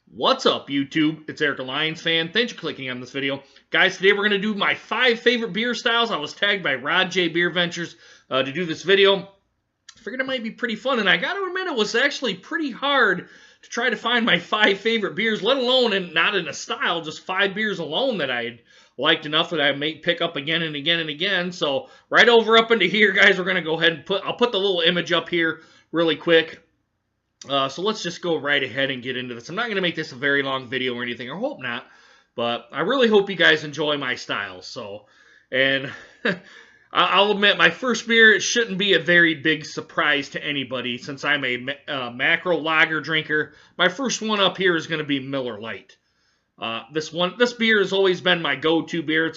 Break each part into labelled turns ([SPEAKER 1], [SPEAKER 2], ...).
[SPEAKER 1] What's up, YouTube? It's Eric, a Lions fan. Thanks for clicking on this video. Guys, today we're going to do my 5 favorite beer styles. I was tagged by Rod J Beer Ventures to do this video. Figured it might be pretty fun, and I got to admit it was actually pretty hard to try to find my 5 favorite beers, let alone, and not in a style, just 5 beers alone that I liked enough that I may pick up again and again and again. So right over up into here, guys, we're going to go ahead and I'll put the little image up here really quick. So let's just go right ahead and get into this. I'm not going to make this a very long video or anything. I hope not. But I really hope you guys enjoy my styles. So, and I'll admit, my first beer, it shouldn't be a very big surprise to anybody since I'm a macro lager drinker. My first one up here is going to be Miller Lite. This beer has always been my go-to beer.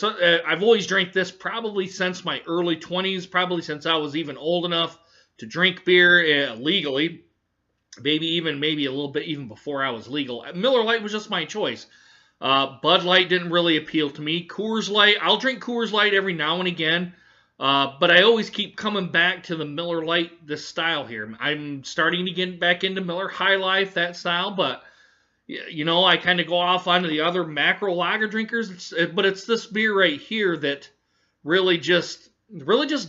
[SPEAKER 1] I've always drank this probably since my early 20s, probably since I was even old enough to drink beer legally. Maybe a little bit even before I was legal. Miller Lite was just my choice. Bud Light didn't really appeal to me. Coors Light, I'll drink Coors Light every now and again. But I always keep coming back to the Miller Lite, this style here. I'm starting to get back into Miller High Life, that style. But, you know, I kind of go off onto the other macro lager drinkers. But it's this beer right here that really just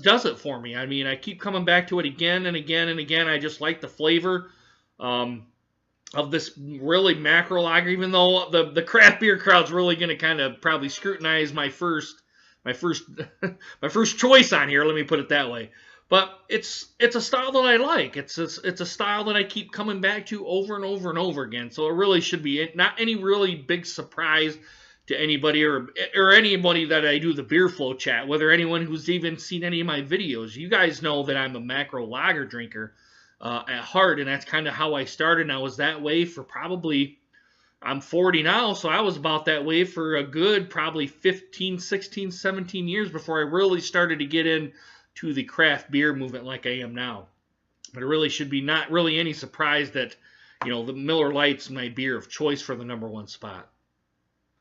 [SPEAKER 1] does it for me. I mean, I keep coming back to it again and again and again. I just like the flavor of this really macro lager, even though the craft beer crowd's really going to kind of probably scrutinize my first choice on here. Let me put it that way. But it's a style that I like. It's a style that I keep coming back to over and over and over again. So it really should be not any really big surprise to anybody or anybody that I do the beer flow chat, whether anyone who's even seen any of my videos. You guys know that I'm a macro lager drinker at heart, and that's kind of how I started, and I was that way for probably, I'm 40 now, so I was about that way for a good probably 15, 16, 17 years before I really started to get into the craft beer movement like I am now. But it really should be not really any surprise that, you know, the Miller Lite's my beer of choice for the #1 spot.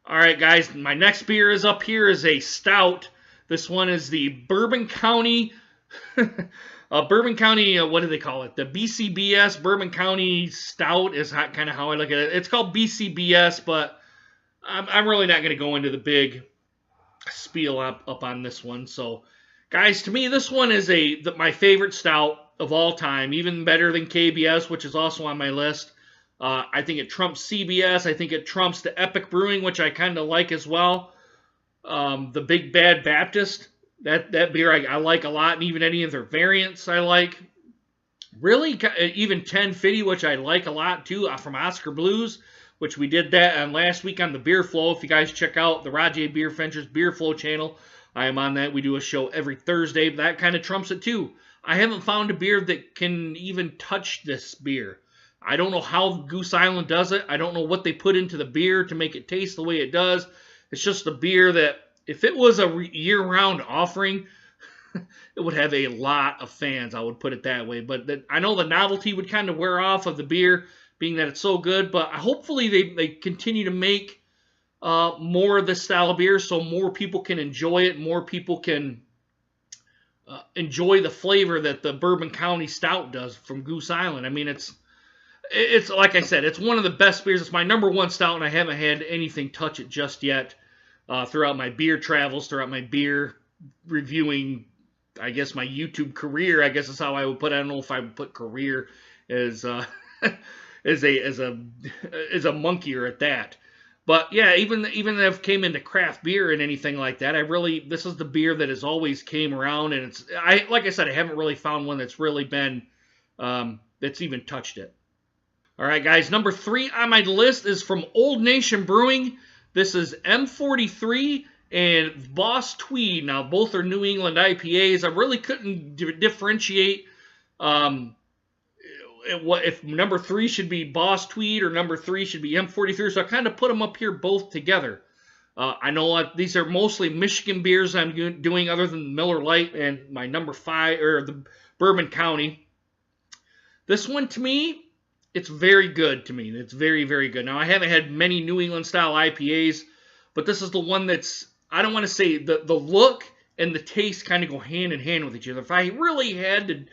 [SPEAKER 1] All right, guys, my next beer is up here is a stout. This one is the Bourbon County Bourbon County, what do they call it? The BCBS, Bourbon County Stout is kind of how I look at it. It's called BCBS, but I'm really not going to go into the big spiel up on this one. So, guys, to me, this one is my favorite stout of all time, even better than KBS, which is also on my list. I think it trumps CBS. I think it trumps the Epic Brewing, which I kind of like as well. The Big Bad Baptist. That beer I like a lot, and even any of their variants I like. Really, even 1050, which I like a lot too, from Oscar Blues, which we did that last week on the Beer Flow. If you guys check out the Rod J Beer Ventures Beer Flow channel, I am on that. We do a show every Thursday, but that kind of trumps it too. I haven't found a beer that can even touch this beer. I don't know how Goose Island does it. I don't know what they put into the beer to make it taste the way it does. It's just a beer that, if it was a year-round offering, it would have a lot of fans, I would put it that way. But I know the novelty would kind of wear off of the beer, being that it's so good. But hopefully they continue to make more of this style of beer so more people can enjoy it, more people can enjoy the flavor that the Bourbon County Stout does from Goose Island. I mean, it's like I said, it's one of the best beers. It's my #1 stout, and I haven't had anything touch it just yet. Throughout my beer travels, throughout my beer reviewing, I guess my YouTube career, I guess is how I would put it. I don't know if I would put career as a monkey at that. But yeah, even if it came into craft beer and anything like that, this is the beer that has always came around, and like I said, I haven't really found one that's really been that's even touched it. All right, guys, #3 on my list is from Old Nation Brewing. This is M43 and Boss Tweed. Now, both are New England IPAs. I really couldn't differentiate if #3 should be Boss Tweed or #3 should be M43, so I kind of put them up here both together. I know these are mostly Michigan beers I'm doing other than Miller Lite and my #5, or the Bourbon County. This one, to me, it's very good to me. It's very, very good. Now, I haven't had many New England-style IPAs, but this is the one that's, I don't want to say, the look and the taste kind of go hand in hand with each other. If I really had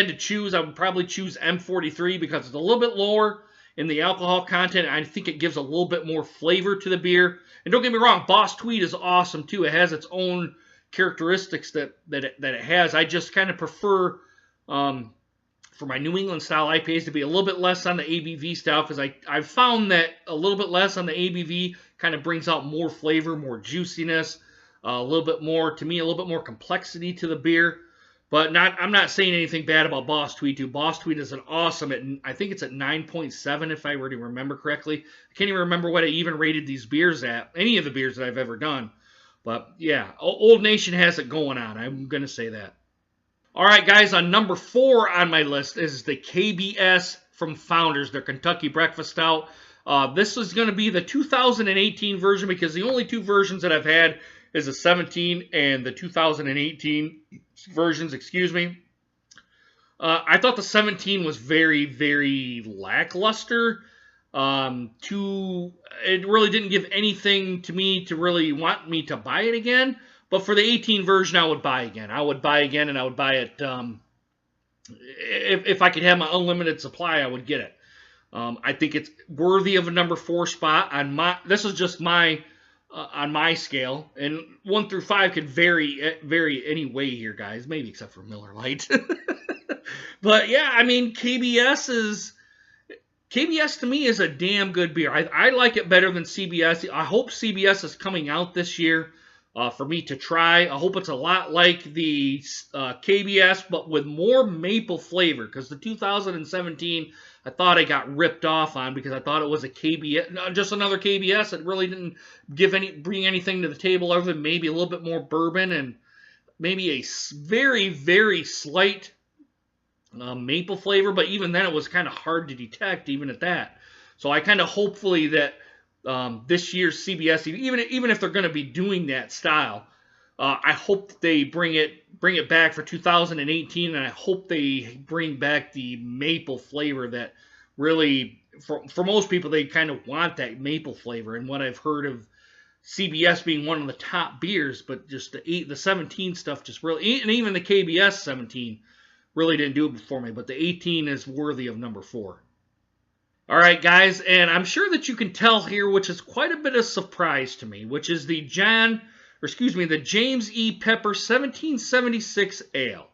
[SPEAKER 1] to choose, I would probably choose M43 because it's a little bit lower in the alcohol content. I think it gives a little bit more flavor to the beer. And don't get me wrong, Boss Tweed is awesome too. It has its own characteristics that it has. I just kind of prefer for my New England style IPAs to be a little bit less on the ABV style, because I've found that a little bit less on the ABV kind of brings out more flavor, more juiciness, a little bit more, to me, a little bit more complexity to the beer. But I'm not saying anything bad about Boss Tweed too. Boss Tweed is an awesome, I think it's at 9.7 if I were to remember correctly. I can't even remember what I even rated these beers at, any of the beers that I've ever done. But yeah, Old Nation has it going on. I'm going to say that. All right, guys, on number 4 on my list is the KBS from Founders, their Kentucky Breakfast Stout. This is going to be the 2018 version, because the only 2 versions that I've had is the 17 and the 2018 versions, excuse me. I thought the 17 was very, very lackluster. It really didn't give anything to me to really want me to buy it again. But for the 18 version, I would buy again. I would buy again, and I would buy it. If I could have my unlimited supply, I would get it. I think it's worthy of a number 4 spot on my. This is just my on my scale, and 1 through 5 could vary any way here, guys. Maybe except for Miller Lite. But yeah, I mean, KBS to me is a damn good beer. I like it better than CBS. I hope CBS is coming out this year for me to try. I hope it's a lot like the KBS, but with more maple flavor, because the 2017 I thought I got ripped off on, because I thought it was a KBS, just another KBS. It really didn't bring anything to the table other than maybe a little bit more bourbon and maybe a very, very slight maple flavor, but even then it was kind of hard to detect even at that. So I kind of hopefully that this year's CBS, even if they're going to be doing that style, I hope they bring it back for 2018, and I hope they bring back the maple flavor that really, for most people, they kind of want that maple flavor. And what I've heard of CBS being one of the top beers, but just the 17 stuff just really, and even the KBS 17 really didn't do it for me. But the 18 is worthy of number 4. All right, guys, and I'm sure that you can tell here, which is quite a bit of surprise to me, which is the James E. Pepper 1776 Ale.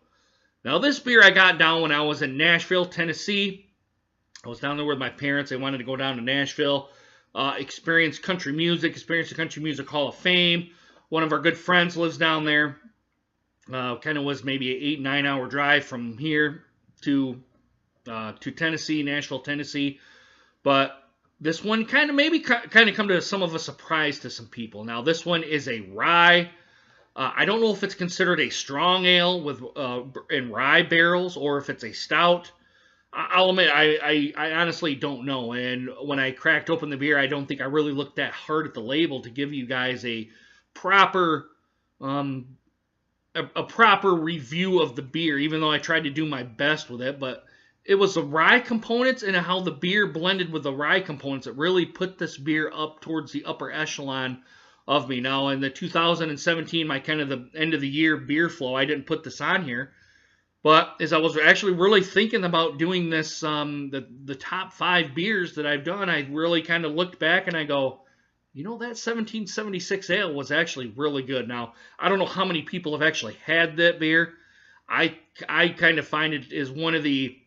[SPEAKER 1] Now, this beer I got down when I was in Nashville, Tennessee. I was down there with my parents. They wanted to go down to Nashville, experience the Country Music Hall of Fame. One of our good friends lives down there. Kind of was maybe an 8-9 hour drive from here to Tennessee, Nashville, Tennessee. But this one kind of come to some of a surprise to some people. Now, this one is a rye. I don't know if it's considered a strong ale with in rye barrels, or if it's a stout. I'll admit, I honestly don't know. And when I cracked open the beer, I don't think I really looked that hard at the label to give you guys a proper review of the beer, even though I tried to do my best with it. But it was the rye components and how the beer blended with the rye components that really put this beer up towards the upper echelon of me. Now, in the 2017, my kind of the end of the year beer flow, I didn't put this on here. But as I was actually really thinking about doing this, the top 5 beers that I've done, I really kind of looked back and I go, you know, that 1776 ale was actually really good. Now, I don't know how many people have actually had that beer. I kind of find it is one of the,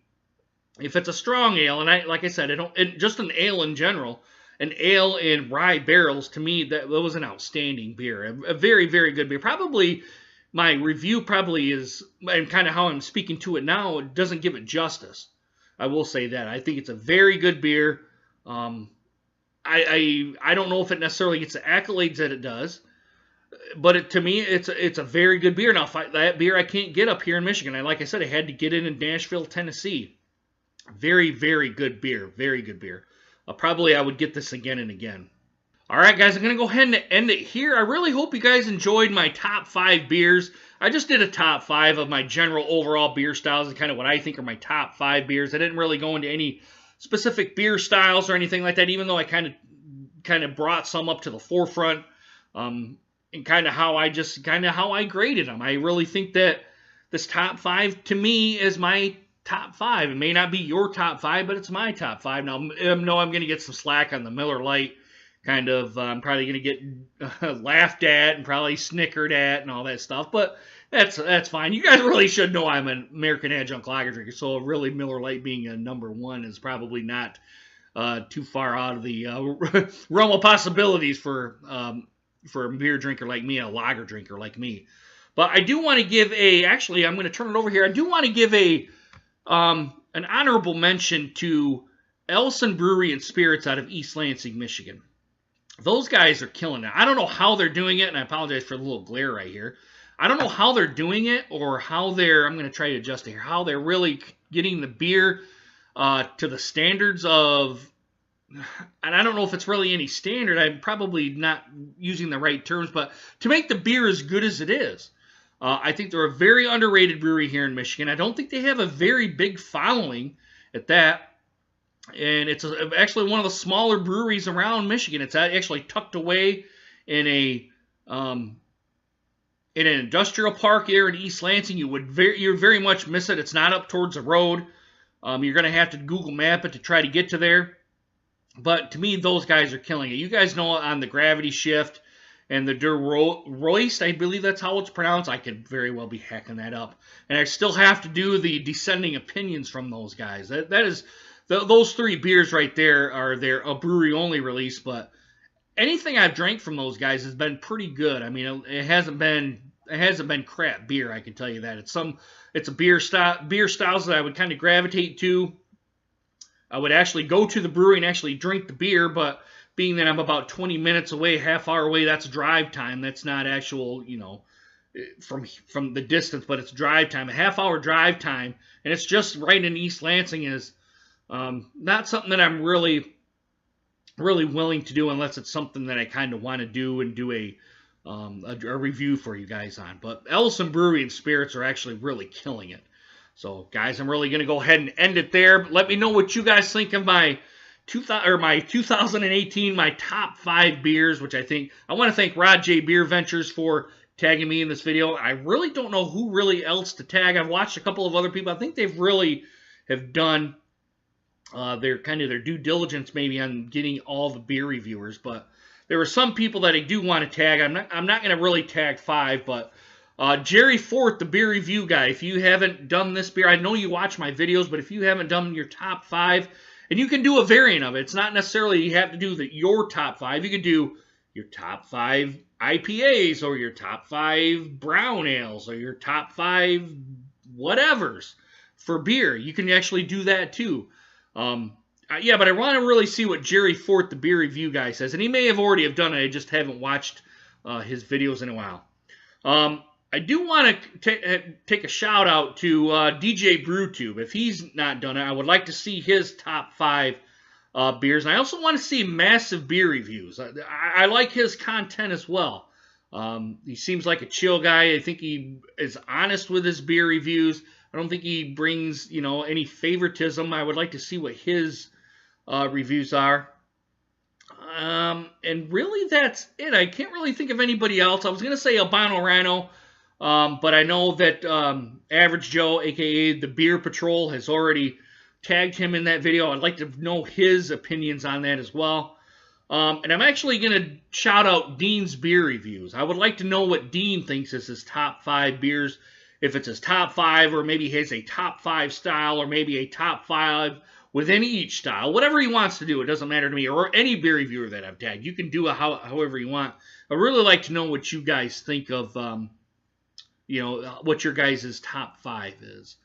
[SPEAKER 1] if it's a strong ale, and like I said, just an ale in general, an ale in rye barrels, to me, that was an outstanding beer. A very, very good beer. Probably, my review probably is, and kind of how I'm speaking to it now, it doesn't give it justice. I will say that. I think it's a very good beer. I don't know if it necessarily gets the accolades that it does, but to me, it's a very good beer. Now, that beer I can't get up here in Michigan. And like I said, I had to get it in Nashville, Tennessee. Very, very good beer. Very good beer. Probably I would get this again and again. All right, guys, I'm going to go ahead and end it here. I really hope you guys enjoyed my top 5 beers. I just did a top 5 of my general overall beer styles and kind of what I think are my top 5 beers. I didn't really go into any specific beer styles or anything like that, even though I kind of brought some up to the forefront, and kind of how I graded them. I really think that this top 5 to me is my top 5. It may not be your top 5, but it's my top 5. Now, no, I'm going to get some slack on the Miller Lite. Kind of, I'm probably going to get laughed at and probably snickered at and all that stuff. But that's fine. You guys really should know I'm an American Adjunct Lager drinker. So really, Miller Lite being a number 1 is probably not too far out of the realm of possibilities for a beer drinker like me, a lager drinker like me. But I do want to give actually, I'm going to turn it over here. I do want to give an honorable mention to Ellison Brewery and Spirits out of East Lansing, Michigan. Those guys are killing it. I don't know how they're doing it, and I apologize for the little glare right here. I don't know how they're doing it or how I'm going to try to adjust it here, how they're really getting the beer to the standards of, and I don't know if it's really any standard. I'm probably not using the right terms, but to make the beer as good as it is. I think they're a very underrated brewery here in Michigan. I don't think they have a very big following at that. And it's actually one of the smaller breweries around Michigan. It's actually tucked away in an industrial park here in East Lansing. You very much miss it. It's not up towards the road. You're going to have to Google map it to try to get to there. But to me, those guys are killing it. You guys know on the Gravity Shift and the Der Royst, I believe that's how it's pronounced. I could very well be hacking that up. And I still have to do the dissenting opinions from those guys. That is... Those 3 beers right there are a brewery-only release, but anything I've drank from those guys has been pretty good. I mean, it hasn't been crap beer, I can tell you that. It's a beer styles that I would kind of gravitate to. I would actually go to the brewery and actually drink the beer, but being that I'm about 20 minutes away, half hour away, that's drive time. That's not actual, from the distance, but it's drive time. A half-hour drive time, and it's just right in East Lansing is not something that I'm really willing to do unless it's something that I kind of want to do and do a review for you guys on. But Ellison Brewery and Spirits are actually really killing it. So, guys, I'm really going to go ahead and end it there. Let me know what you guys think of my 2018, my top 5 beers, which I want to thank Rod J. Beer Ventures for tagging me in this video. I really don't know who really else to tag. I've watched a couple of other people. I think they've really have done their due diligence maybe on getting all the beer reviewers, but there are some people that I do want to tag. I'm not going to really tag 5, but Jerry Fort, the beer review guy, if you haven't done this beer, I know you watch my videos, but if you haven't done your top 5, and you can do a variant of it. It's not necessarily you have to do your top 5. You can do your top 5 IPAs or your top 5 brown ales or your top 5 whatevers for beer. You can actually do that too. Yeah, but I want to really see what Jerry Fort, the beer review guy, says. And he may have already have done it. I just haven't watched his videos in a while. I do want to take a shout out to DJ BrewTube. If he's not done it, I would like to see his top 5 beers. And I also want to see Massive Beer Reviews. I like his content as well. He seems like a chill guy. I think he is honest with his beer reviews. I don't think he brings, any favoritism. I would like to see what his reviews are. And really, that's it. I can't really think of anybody else. I was going to say Albino Rhino, but I know that Average Joe, a.k.a. the Beer Patrol, has already tagged him in that video. I'd like to know his opinions on that as well. And I'm actually going to shout out Dean's beer reviews. I would like to know what Dean thinks is his top 5 beers. If it's his top 5, or maybe he has a top 5 style, or maybe a top 5 within each style. Whatever he wants to do, it doesn't matter to me. Or any beer reviewer that I've tagged. You can do it however you want. I'd really like to know what you guys think of, what your guys' top 5 is.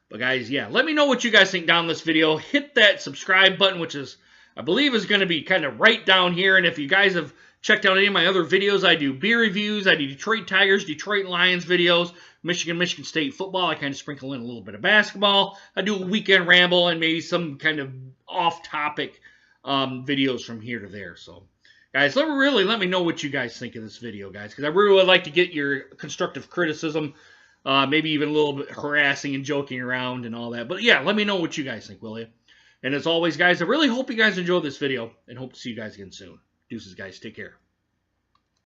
[SPEAKER 1] But guys, yeah, let me know what you guys think down this video. Hit that subscribe button, which is, I believe, is going to be kind of right down here. And if you guys have checked out any of my other videos, I do beer reviews, I do Detroit Tigers, Detroit Lions videos, Michigan State football. I kind of sprinkle in a little bit of basketball. I do a weekend ramble and maybe some kind of off-topic videos from here to there. So, guys, let me know what you guys think of this video, guys, because I really would like to get your constructive criticism, maybe even a little bit harassing and joking around and all that. But, yeah, let me know what you guys think, will you? And as always, guys, I really hope you guys enjoyed this video and hope to see you guys again soon. Deuces, guys. Take care.